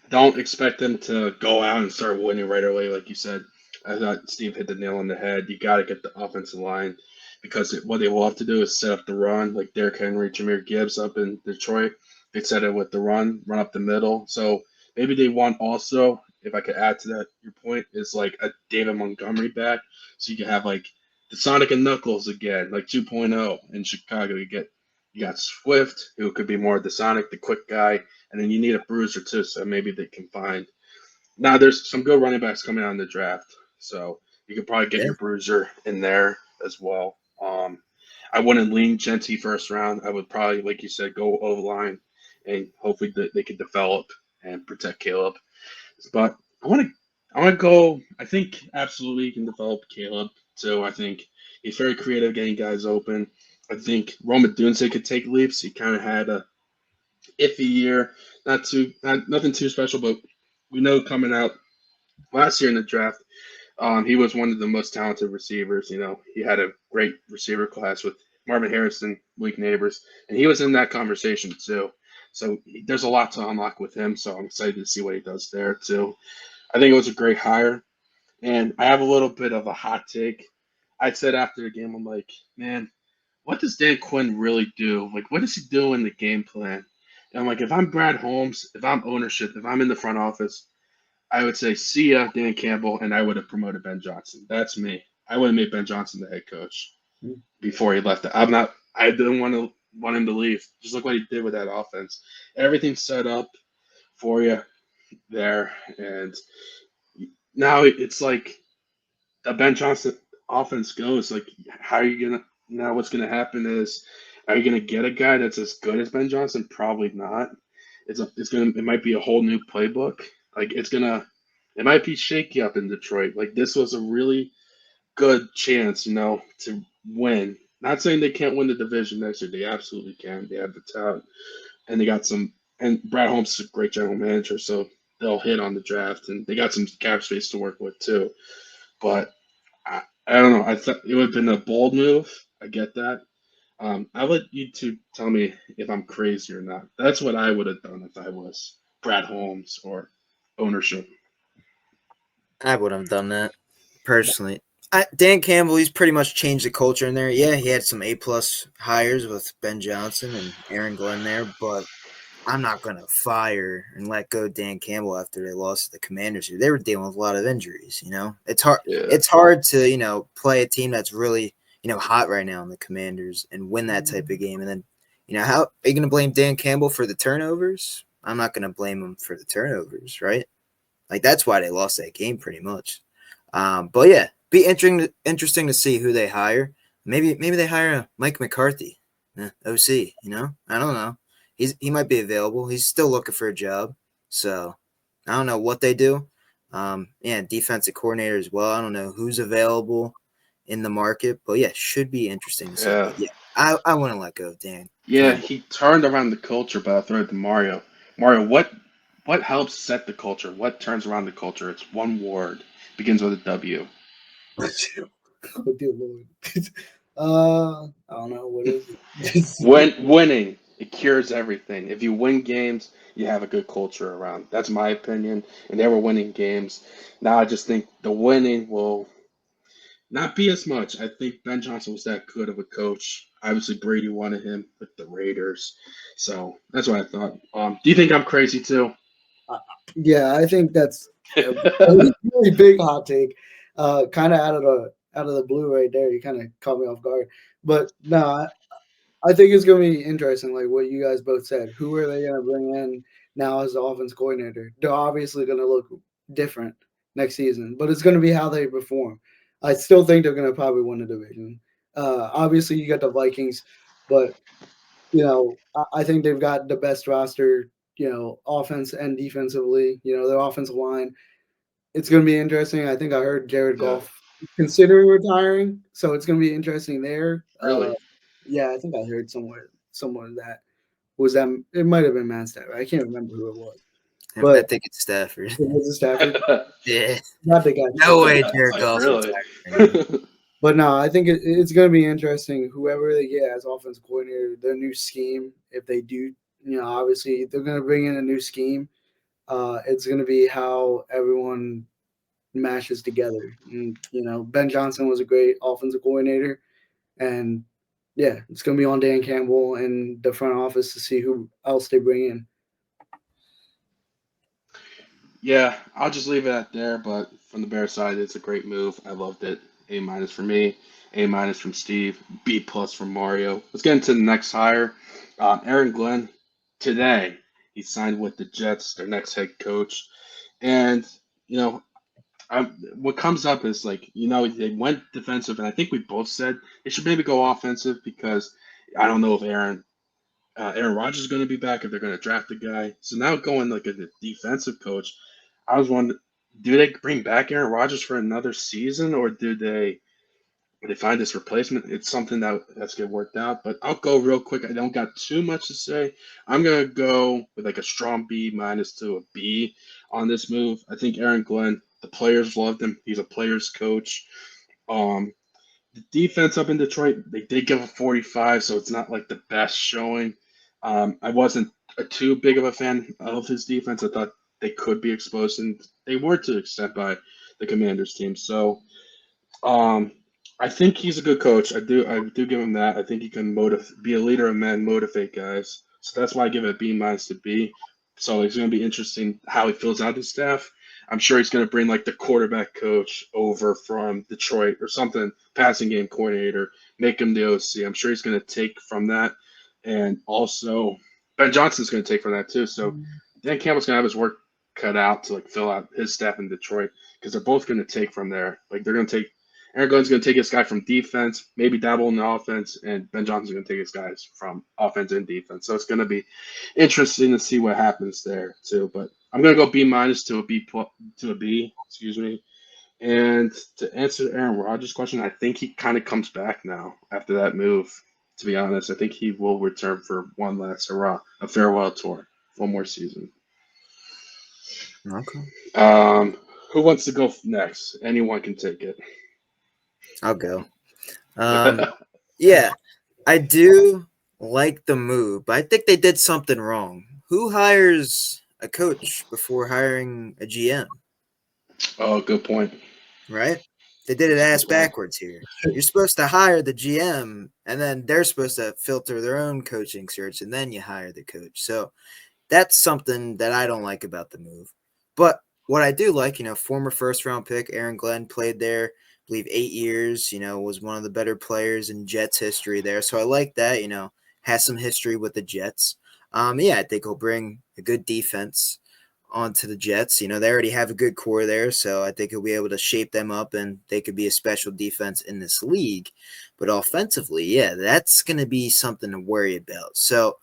Don't expect them to go out and start winning right away, like you said. I thought Steve hit the nail on the head. You got to get the offensive line because what they will have to do is set up the run, like Derrick Henry, Jameer Gibbs up in Detroit. They set it with the run up the middle. So maybe they want also, if I could add to that, your point is like a David Montgomery back, so you can have like the Sonic and Knuckles again, like 2.0 in Chicago. You got Swift, who could be more the Sonic, the quick guy, and then you need a bruiser too. So maybe they can find. Now there's some good running backs coming out in the draft, so you could probably get Yeah. your bruiser in there as well. I wouldn't lean Genty first round. I would probably, like you said, go O line, and hopefully they can develop and protect Caleb. But I want to go. I think absolutely you can develop Caleb. So I think he's very creative getting guys open. I think Roma Dunze could take leaps. He kind of had a iffy year, nothing too special, but we know coming out last year in the draft, he was one of the most talented receivers. He had a great receiver class with Marvin Harrison, Malik Neighbors, and he was in that conversation too. So there's a lot to unlock with him. So I'm excited to see what he does there too. I think it was a great hire. And I have a little bit of a hot take. I said after the game, I'm like, man, what does Dan Quinn really do? Like, what does he do in the game plan? And I'm like, if I'm Brad Holmes, if I'm ownership, if I'm in the front office, I would say, see ya, Dan Campbell, and I would have promoted Ben Johnson. That's me. I would have made Ben Johnson the head coach before he left. I didn't want him to leave. Just look what he did with that offense. Everything's set up for you there, and now it's like the Ben Johnson offense goes. Like, how are you gonna now? What's gonna happen is, are you gonna get a guy that's as good as Ben Johnson? Probably not. It might be a whole new playbook. Like it might be shaky up in Detroit. Like this was a really good chance, to win. Not saying they can't win the division next year. They absolutely can. They have the talent, and they got some. And Brad Holmes is a great general manager, so they'll hit on the draft, and they got some cap space to work with too. But I don't know. I thought it would have been a bold move. I get that. I'll let you two tell me if I'm crazy or not. That's what I would have done if I was Brad Holmes or ownership. I would have done that personally. Dan Campbell, he's pretty much changed the culture in there. Yeah, he had some A-plus hires with Ben Johnson and Aaron Glenn there, but I'm not going to fire and let go Dan Campbell after they lost to the Commanders here. They were dealing with a lot of injuries, It's hard Yeah. it's hard to, play a team that's really, hot right now in the Commanders and win that type of game. And then, how are you going to blame Dan Campbell for the turnovers? I'm not going to blame him for the turnovers, right? Like, that's why they lost that game pretty much. But, yeah, be interesting to see who they hire. Maybe they hire Mike McCarthy, OC, I don't know. He might be available. He's still looking for a job. So, I don't know what they do. Defensive coordinator as well. I don't know who's available in the market. But, yeah, should be interesting to see. Yeah. But, yeah, I want to let go of Dan Yeah, Campbell. he turned around the culture, but I'll throw it to Mario. Mario, what helps set the culture? What turns around the culture? It's one word. Begins with a W. Oh dear Lord. I don't know what is it. Winning, it cures everything. If you win games, you have a good culture around. That's my opinion. And they were winning games. Now I just think the winning will not be as much. I think Ben Johnson was that good of a coach. Obviously, Brady wanted him with the Raiders. So that's what I thought. Do you think I'm crazy too? Yeah, I think that's a really big hot take. Kind of out of the blue right there. You kind of caught me off guard. But no, I think it's going to be interesting, like what you guys both said. Who are they going to bring in now as the offense coordinator? They're obviously going to look different next season, but it's going to be how they perform. I still think they're going to probably win the division. Obviously, you got the Vikings, but I think they've got the best roster, offense and defensively. Their offensive line. It's going to be interesting. I think I heard Jared Yeah, Goff considering retiring, so it's going to be interesting there. really. Yeah, I think I heard somewhere that was that. It might have been Matt Stafford. I can't remember who it was, I but think it's Stafford. it was Stafford. Yeah. Not the guy. No way Jared Goff's Really? retiring. But no, I think it's going to be interesting. Whoever they get as offensive coordinator, their new scheme. If they do, obviously they're going to bring in a new scheme. It's going to be how everyone mashes together. And Ben Johnson was a great offensive coordinator, and yeah, it's going to be on Dan Campbell and the front office to see who else they bring in. Yeah, I'll just leave it at there. But from the Bear side, it's a great move. I loved it. A minus for me, A minus from Steve, B plus from Mario. Let's get into the next hire. Aaron Glenn, today he signed with the Jets, their next head coach. And you know, what comes up is like they went defensive, and I think we both said they should maybe go offensive because I don't know if Aaron Rodgers is going to be back, if they're going to draft a guy. So now going like a defensive coach, I was wondering, do they bring back Aaron Rodgers for another season, or do they find this replacement? It's something that's get worked out. But I'll go real quick. I don't got too much to say. I'm gonna go with like a strong B minus to a B on this move. I think Aaron Glenn, the players loved him. He's a players coach. Um, the defense up in Detroit, they did give a 45, so it's not like the best showing. I wasn't too big of a fan of his defense. I thought they could be exposed, and they were to an extent by the Commanders team. So um, I think he's a good coach. I do give him that. I think he can be a leader of men, motivate guys. So that's why I give it a B minus to B. So it's going to be interesting how he fills out his staff. I'm sure he's going to bring like the quarterback coach over from Detroit or something, passing game coordinator, make him the OC. I'm sure he's going to take from that, and also Ben Johnson's going to take from that too. So Dan Campbell's going to have his work cut out to like fill out his staff in Detroit because they're both going to take from there. Like they're going to take Aaron Glenn's going to take his guy from defense, maybe dabble in the offense, and Ben Johnson's going to take his guys from offense and defense. So it's going to be interesting to see what happens there too. But I'm going to go B minus to a B, excuse me. And to answer Aaron Rodgers' question, I think he kind of comes back now after that move. To be honest, I think he will return for one last hurrah, a farewell tour, one more season. Okay. Who wants to go next? Anyone can take it. I'll go. Yeah, I do like the move, but I think they did something wrong. Who hires a coach before hiring a GM? Oh, good point. Right? They did it That's a ass good point. backwards here. You're supposed to hire the GM, and then they're supposed to filter their own coaching search, and then you hire the coach. So that's something that I don't like about the move. But what I do like, former first round pick Aaron Glenn played there, I believe 8 years, was one of the better players in Jets history there. So I like that, has some history with the Jets. Yeah, I think he'll bring a good defense onto the Jets. They already have a good core there, so I think he'll be able to shape them up and they could be a special defense in this league. But offensively, yeah, that's going to be something to worry about. So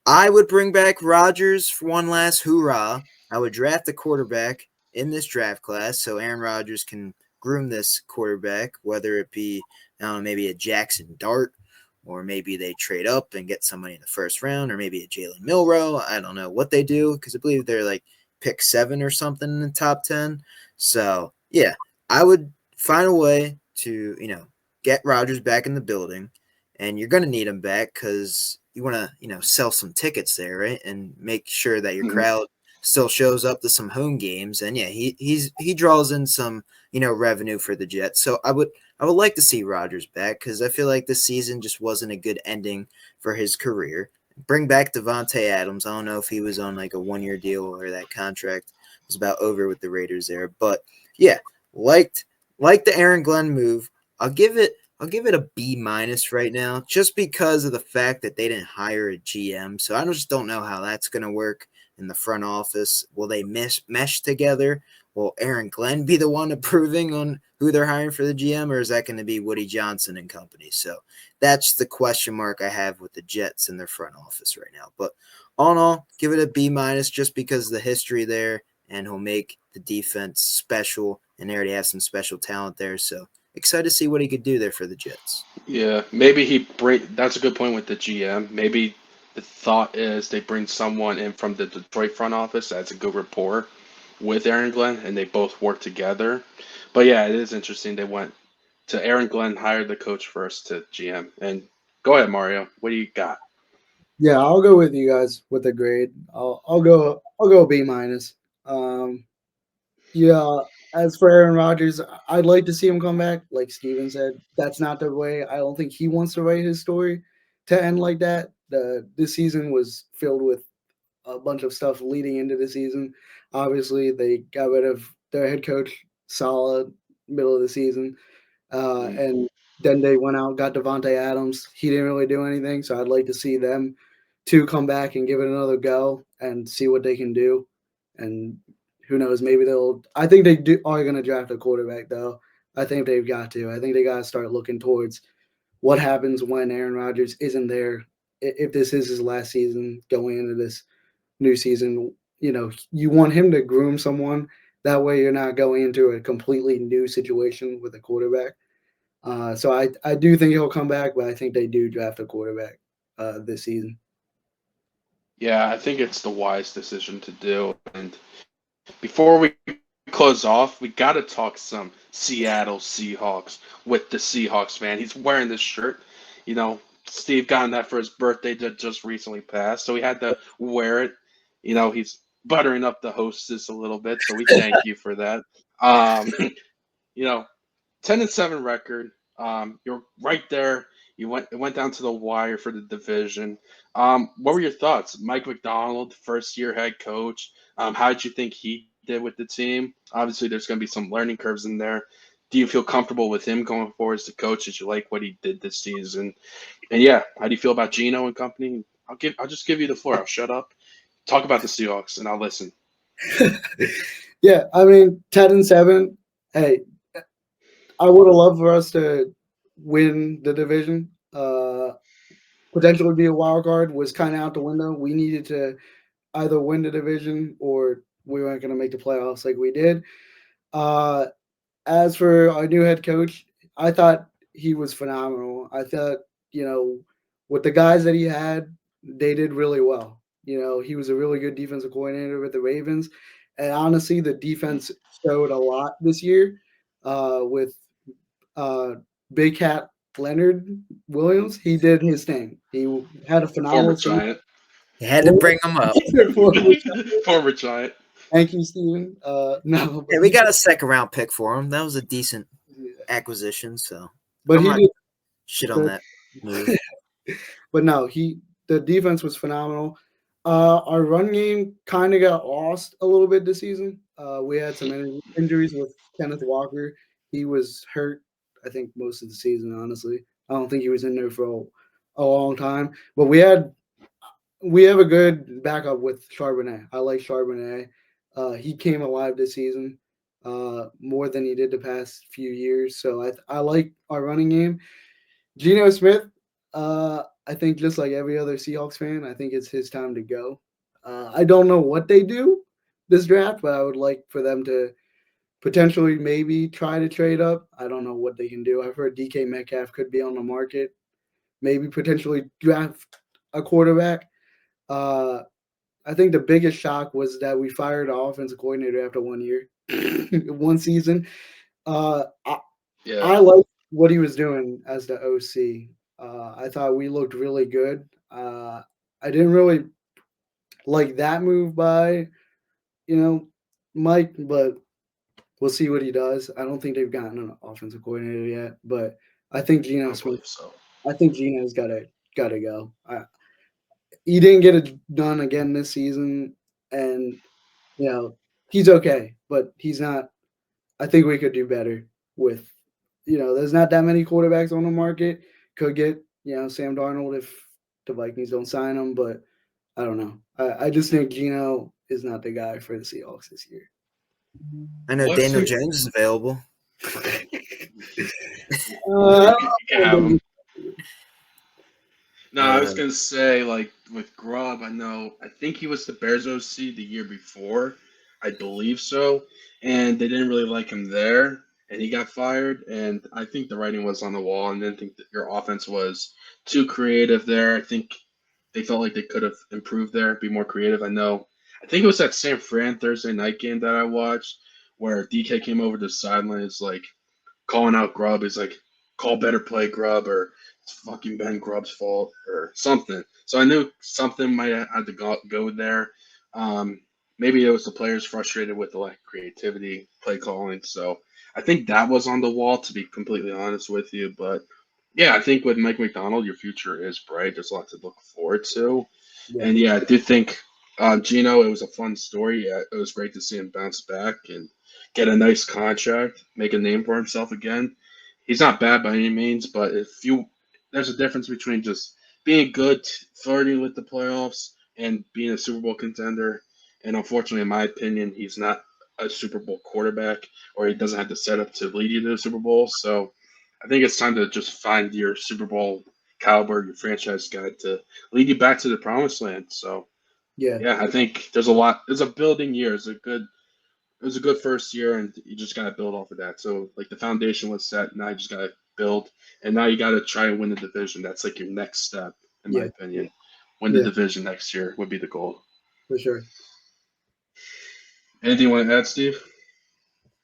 I would bring back Rodgers for one last hoorah. I would draft a quarterback in this draft class so Aaron Rodgers can groom this quarterback, whether it be maybe a Jackson Dart, or maybe they trade up and get somebody in the first round, or maybe a Jalen Milroe. I don't know what they do because I believe they're like pick 7 or something in the top 10. So, yeah, I would find a way to, get Rodgers back in the building, and you're going to need him back because you want to, sell some tickets there, right? And make sure that your Mhm. crowd still shows up to some home games. And yeah, he draws in some, revenue for the Jets. So I would like to see Rodgers back because I feel like this season just wasn't a good ending for his career. Bring back Devontae Adams. I don't know if he was on like a 1-year deal or that contract was about over with the Raiders there, but yeah, liked the Aaron Glenn move. I'll give it a B minus right now, just because of the fact that they didn't hire a GM. So I just don't know how that's going to work in the front office. Will they mesh together? Will Aaron Glenn be the one approving on who they're hiring for the GM, or is that going to be Woody Johnson and company? So that's the question mark I have with the Jets in their front office right now. But all in all, give it a B minus just because of the history there, and he'll make the defense special, and they already have some special talent there. So excited to see what he could do there for the Jets. Yeah, maybe he bring. That's a good point with the GM. Maybe the thought is they bring someone in from the Detroit front office that's a good rapport with Aaron Glenn, and they both work together. But yeah, it is interesting. They went to Aaron Glenn, hired the coach first to GM. And go ahead, Mario. What do you got? Yeah, I'll go with you guys with the grade. I'll go B minus. Um, yeah, as for Aaron Rodgers, I'd like to see him come back. Like Steven said, that's not the way. I don't think he wants to write his story to end like that. This season was filled with a bunch of stuff leading into the season. Obviously, they got rid of their head coach, solid middle of the season, Mm, and then they went out got Devontae Adams. He didn't really do anything, so I'd like to see them two come back and give it another go and see what they can do. And who knows, maybe they'll. I think are going to draft a quarterback though. I think they've got to. I think they got to start looking towards what happens when Aaron Rodgers isn't there. If this is his last season going into this new season, you want him to groom someone. That way, you're not going into a completely new situation with a quarterback. So I do think he'll come back, but I think they do draft a quarterback this season. yeah, I think it's the wise decision to do. And before we close off, we got to talk some Seattle Seahawks with the Seahawks fan. He's wearing this shirt. You know, Steve got that for his birthday that just recently passed, so he had to wear it. He's buttering up the hostess a little bit, so we thank you for that. Um, you know, 10-7 record. You're right there. It went down to the wire for the division. What were your thoughts? Mike McDonald, first year head coach. How did you think he did with the team? Obviously, there's going to be some learning curves in there. Do you feel comfortable with him going forward as the coach? Did you like what he did this season? And yeah, how do you feel about Gino and company? I'll just give you the floor. I'll shut up. Talk about the Seahawks, and I'll listen. Yeah, I mean 10-7. Hey, I would have loved for us to win the division. Potentially be a wild card was kind of out the window. We needed to either win the division or we weren't going to make the playoffs like we did. Uh, as for our new head coach, I thought he was phenomenal. I thought, with the guys that he had, they did really well. He was a really good defensive coordinator with the Ravens. And honestly, the defense showed a lot this year with uh, Big Cat Leonard Williams. He did his thing. He had a Former phenomenal season. Giant. You had to bring him up. Former Giant. Thank you, Steven. No, but Yeah, we got a second round pick for him. That was a decent acquisition, so but I'm he not did shit on the that move. but no, the defense was phenomenal. Our run game kind of got lost a little bit this season. We had some injuries with Kenneth Walker. He was hurt, I think, most of the season. Honestly, I don't think he was in there for a long time. But we have a good backup with Charbonnet. I like Charbonnet. He came alive this season more than he did the past few years. So I like our running game. Geno Smith, I think just like every other Seahawks fan, I think it's his time to go. I don't know what they do this draft, but I would like for them to potentially maybe try to trade up. I don't know what they can do. I've heard DK Metcalf could be on the market. Maybe potentially draft a quarterback. Uh, I think the biggest shock was that we fired our offensive coordinator after 1 year, one season. I, Yeah. I like what he was doing as the OC. I thought we looked really good. I didn't really like that move by Mike, but we'll see what he does. I don't think they've gotten an offensive coordinator yet, but I think I Geno don't Smith. believe so. I think Geno's gotta go. He didn't get it done again this season, and he's okay, but he's not. I think we could do better with. There's not that many quarterbacks on the market. Could get Sam Darnold if the Vikings don't sign him, but I don't know. I just think Geno is not the guy for the Seahawks this year. I know What's Daniel your Jones is available. I you can have don't him? know. No, I was Uh, gonna say like with Grubb, I think he was the Bears OC the year before, I believe so, and they didn't really like him there, and he got fired. And I think the writing was on the wall, and didn't think that your offense was too creative there. I think they felt like they could have improved there, be more creative. I think it was that San Fran Thursday night game that I watched where DK came over to the sideline, is like calling out Grubb. Is like, call better play, Grubb, or it's fucking Ben Grubb's fault or something. So I knew something might have had to go there. Um, Maybe it was the players frustrated with the lack of creativity, play calling. So I think that was on the wall, to be completely honest with you. But yeah, I think with Mike McDonald, your future is bright. There's a lot to look forward to. Yeah, And yeah, I do think Gino, it was a fun story. Yeah, it was great to see him bounce back and get a nice contract, make a name for himself again. He's not bad by any means, but there's a difference between just being good, flirting with the playoffs, and being a Super Bowl contender. And unfortunately, in my opinion, he's not a Super Bowl quarterback, or he doesn't have the setup to lead you to the Super Bowl. So I think it's time to just find your Super Bowl caliber, your franchise guy to lead you back to the promised land. So yeah, yeah, I think there's a lot. It's a building year. It was a good first year, and you just gotta build off of that. So like the foundation was set. Now you just gotta build, and now you gotta try and win the division. That's like your next step, in my yeah, opinion. Win the yeah, division next year would be the goal. for sure. Anything you want to add, Steve?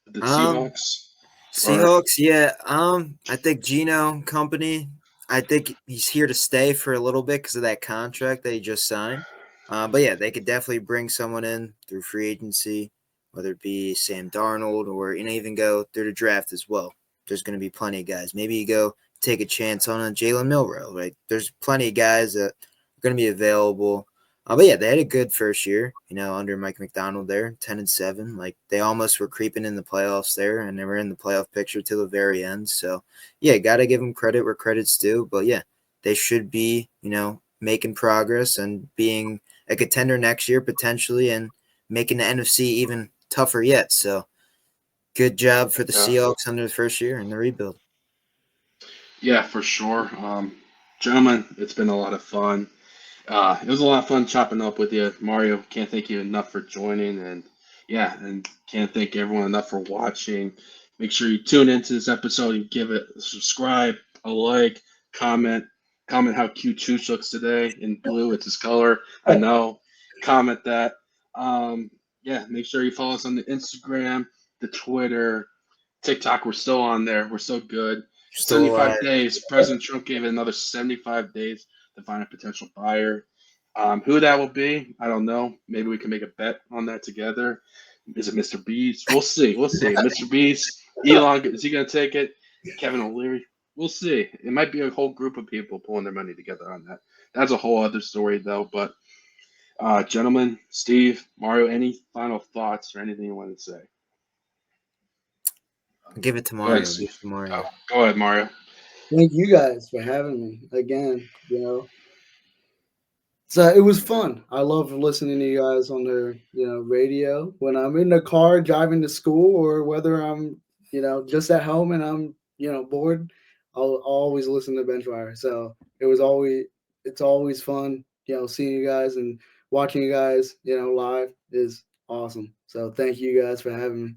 The um, Seahawks, or Seahawks, yeah. I think Geno company. I think he's here to stay for a little bit because of that contract that he just signed. But yeah, they could definitely bring someone in through free agency, whether it be Sam Darnold or even go through the draft as well. There's going to be plenty of guys. Maybe you go take a chance on a Jalen Milrow. Right? There's plenty of guys that are going to be available. But yeah, they had a good first year, under Mike McDonald there, 10-7. Like they almost were creeping in the playoffs there, and they were in the playoff picture till the very end. So yeah, got to give them credit where credit's due. But yeah, they should be, making progress and being a contender next year potentially, and making the NFC even tougher yet. So good job for the yeah, Seahawks under the first year in the rebuild. yeah, for sure. Gentlemen, it's been a lot of fun. It was a lot of fun chopping up with you, Mario. Can't thank you enough for joining, and yeah, and can't thank everyone enough for watching. Make sure you tune into this episode and give it a subscribe, a like, comment, comment how cute Chooch looks today in blue. It's his color. I know. Comment that. Um, yeah, make sure you follow us on the Instagram, the Twitter, TikTok. We're still on there. We're so good. Still alive. 75 days. President Trump gave it another 75 days to find a potential buyer. Who that will be, I don't know. Maybe we can make a bet on that together. Is it Mr. Beast? We'll see. We'll see. Mr. Beast, Elon, is he going to take it? Kevin O'Leary? We'll see. It might be a whole group of people pulling their money together on that. That's a whole other story, though. But, gentlemen, Steve, Mario, any final thoughts or anything you want to say? Give it to Go ahead, Mario. Give Steve. it to Mario. Oh, go ahead, Mario. Thank you guys for having me again. So it was fun. I love listening to you guys on the radio when I'm in the car driving to school, or whether I'm just at home and I'm bored. I'll always listen to BenchWire. So it's always fun. Seeing you guys and watching you guys live is awesome. So thank you guys for having me.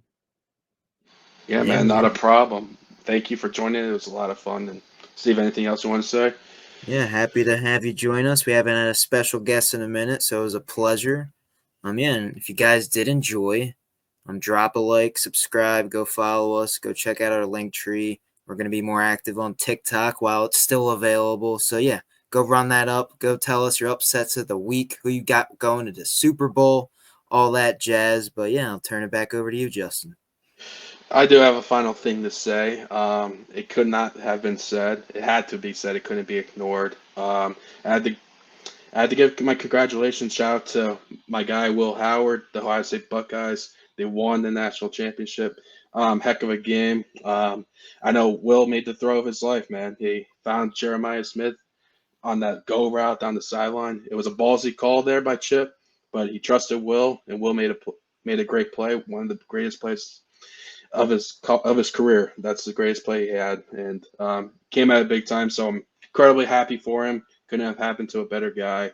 Yeah, Yeah, man, not a man. problem. Thank you for joining. It was a lot of fun. And Steve, anything else you want to say? Yeah, happy to have you join us. We haven't had a special guest in a minute, so it was a pleasure. Yeah, and if you guys did enjoy, drop a like, subscribe, go follow us, go check out our link tree. We're going to be more active on TikTok while it's still available. So, yeah, go run that up. Go tell us your upsets of the week, who you got going to the Super Bowl, all that jazz. But, yeah, I'll turn it back over to you, Justin. I do have a final thing to say. It could not have been said. It had to be said. It couldn't be ignored. I had to I had to give my congratulations shout out to my guy Will Howard, the Ohio State Buckeyes. They won the national championship. Heck of a game. I know Will made the throw of his life, man. He found Jeremiah Smith on that go route down the sideline. It was a ballsy call there by Chip, but he trusted Will, and Will made a great play, one of the greatest plays of his career. That's the greatest play he had, and came at a big time. So I'm incredibly happy for him. Couldn't have happened to a better guy.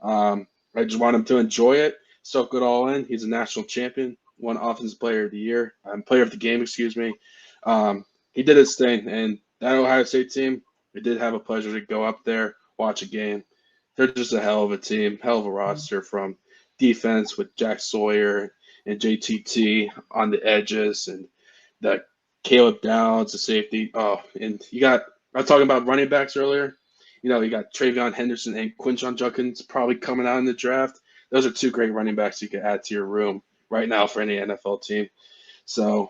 I just want him to enjoy it, soak it all in. He's a national champion, won Offensive Player of the Year, Player of the Game, excuse me. He did his thing, and that Ohio State team, it did have a pleasure to go up there, watch a game. They're just a hell of a team, hell of a roster from defense with Jack Sawyer and JTT on the edges, and that Caleb Downs, the safety. Oh, and I was talking about running backs earlier. You got Travion Henderson and Quinshon Judkins probably coming out in the draft. Those are two great running backs you could add to your room right now for any NFL team. So,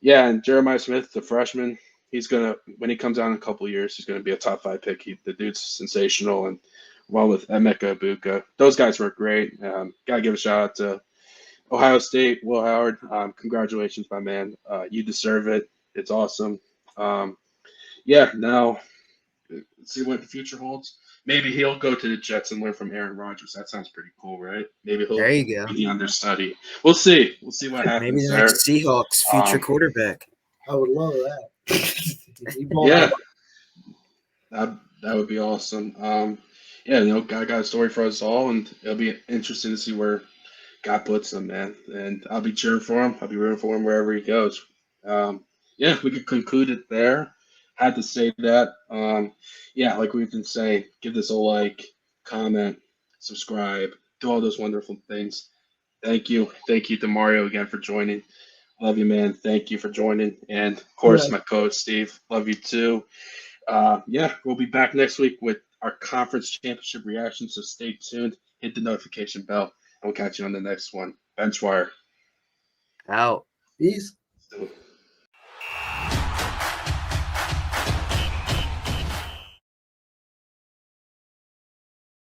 yeah, and Jeremiah Smith, the freshman, when he comes out in a couple of years, he's gonna be a top 5 pick. The dude's sensational, and along with Emeka Ibuka, those guys were great. Gotta give a shout out to Ohio State, Will Howard. Congratulations, my man. You deserve it. It's awesome. Yeah, now see what the future holds. Maybe he'll go to the Jets and learn from Aaron Rodgers. That sounds pretty cool, right? Maybe he'll There you go. be the understudy. We'll see. We'll see what happens Maybe the there. next Seahawks future quarterback. I would love that. Yeah, that would be awesome. Yeah, God got a story for us all, and it'll be interesting to see where God puts him, man. And I'll be cheering for him. I'll be rooting for him wherever he goes. Yeah, we could conclude it there. Had to say that. Yeah, like we've been saying, give this a like, comment, subscribe, do all those wonderful things. Thank you. Thank you to Mario again for joining. Love you, man. Thank you for joining. And of course, my coach, Steve. Love you too. Yeah, we'll be back next week with our conference championship reaction. So stay tuned. Hit the notification bell. And we'll catch you on the next one. BenchWire. Out. Peace.